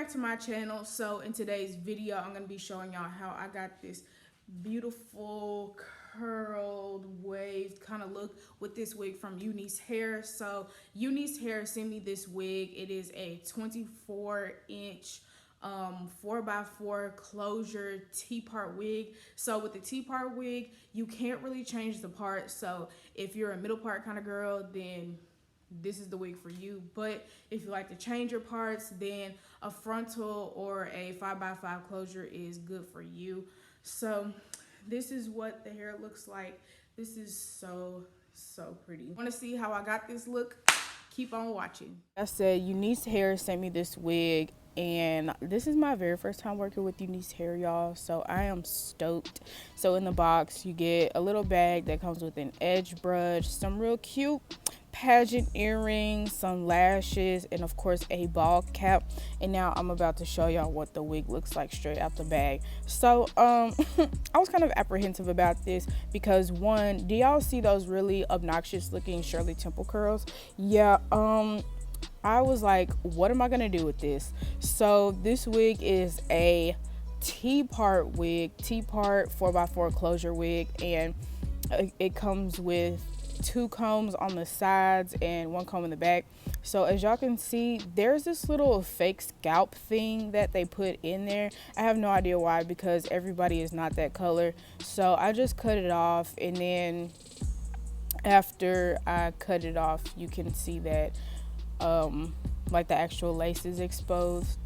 back to my channel. So in today's video, I'm going to be showing y'all how I got this beautiful curled wave kind of look with this wig from UNICE Hair. So UNICE Hair sent me this wig. It is a 24-inch 4x4 closure T-part wig. So with the T-part wig, you can't really change the part. So if you're a middle part kind of girl, then this is the wig for you. But if you like to change your parts, then a frontal or a 5x5 closure is good for you. So this is what the hair looks like. This is so pretty. Want to see how I got this look? Keep on watching. I said UNICE Hair sent me this wig, and this is my very first time working with UNICE Hair, y'all, so I am stoked. So in the box you get a little bag that comes with an edge brush, some real cute pageant earrings, some lashes, and of course a ball cap. And now I'm about to show y'all what the wig looks like straight out the bag. So I was kind of apprehensive about this because, one, do y'all see those really obnoxious looking Shirley Temple curls? Yeah, I was like, what am I gonna do with this? So this wig is a T-part wig, T-part 4x4 closure wig, and it comes with 2 combs on the sides and 1 comb in the back. So as y'all can see, there's this little fake scalp thing that they put in there. I have no idea why, because everybody is not that color. So I just cut it off, and then after I cut it off, you can see that like the actual lace is exposed.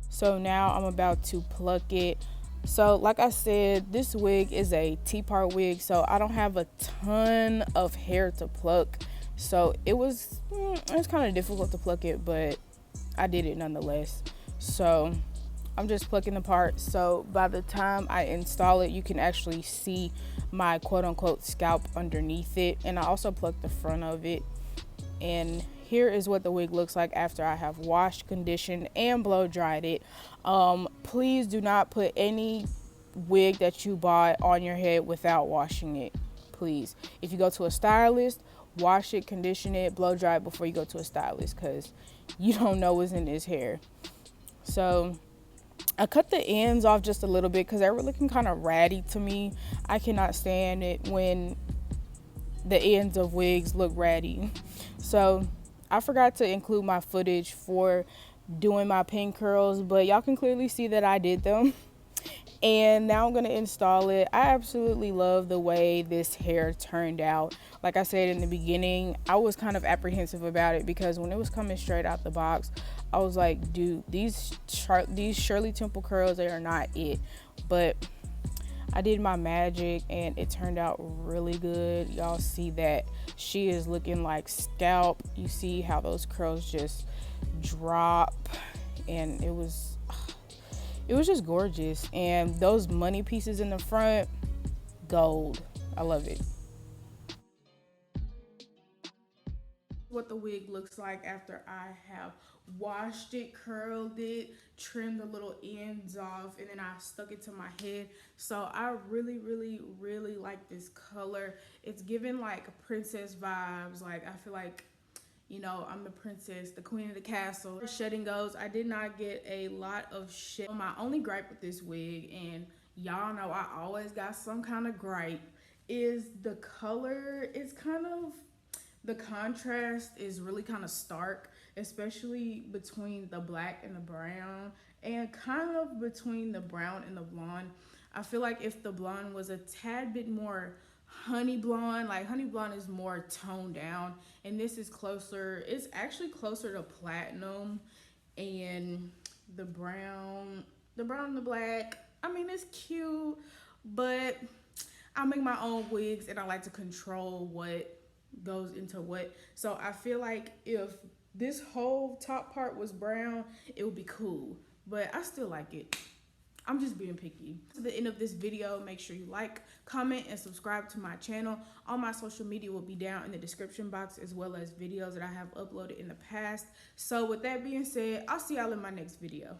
So now I'm about to pluck it. So like I said, this wig is a T-part wig, so I don't have a ton of hair to pluck. So it was kind of difficult to pluck it, but I did it nonetheless. So I'm just plucking the part. So by the time I install it, you can actually see my quote-unquote scalp underneath it. And I also plucked the front of it. And here is what the wig looks like after I have washed, conditioned, and blow dried it. Please do not put any wig that you bought on your head without washing it, please. If you go to a stylist, wash it, condition it, blow dry it before you go to a stylist, because you don't know what's in this hair. So I cut the ends off just a little bit because they were looking kind of ratty to me. I cannot stand it when the ends of wigs look ratty. So I forgot to include my footage for doing my pin curls, but y'all can clearly see that I did them. And now I'm going to install it. I absolutely love the way this hair turned out. Like I said in the beginning, I was kind of apprehensive about it because when it was coming straight out the box, I was like, dude, these Shirley Temple curls, they are not it. But I did my magic and it turned out really good. Y'all see that she is looking like scalp. You see how those curls just drop, and it was just gorgeous. And those money pieces in the front, gold. I love it. What the wig looks like after I have washed it, curled it, trimmed the little ends off, and then I stuck it to my head. So I really like this color. It's giving like princess vibes. Like I feel like, you know, I'm the princess, the queen of the castle. Shedding goes, I did not get a lot of shed. My only gripe with this wig, and y'all know I always got some kind of gripe, is the color. It's kind of, the contrast is really kind of stark, especially between the black and the brown, and kind of between the brown and the blonde. I feel like if the blonde was a tad bit more honey blonde, like honey blonde is more toned down, and this is closer, it's actually closer to platinum. And the brown and the black, I mean, it's cute, but I make my own wigs and I like to control what goes into what. So I feel like if this whole top part was brown, it would be cool, but I still like it. I'm just being picky. To the end of this video, make sure you like, comment, and subscribe to my channel. All my social media will be down in the description box, as well as videos that I have uploaded in the past. So with that being said, I'll see y'all in my next video.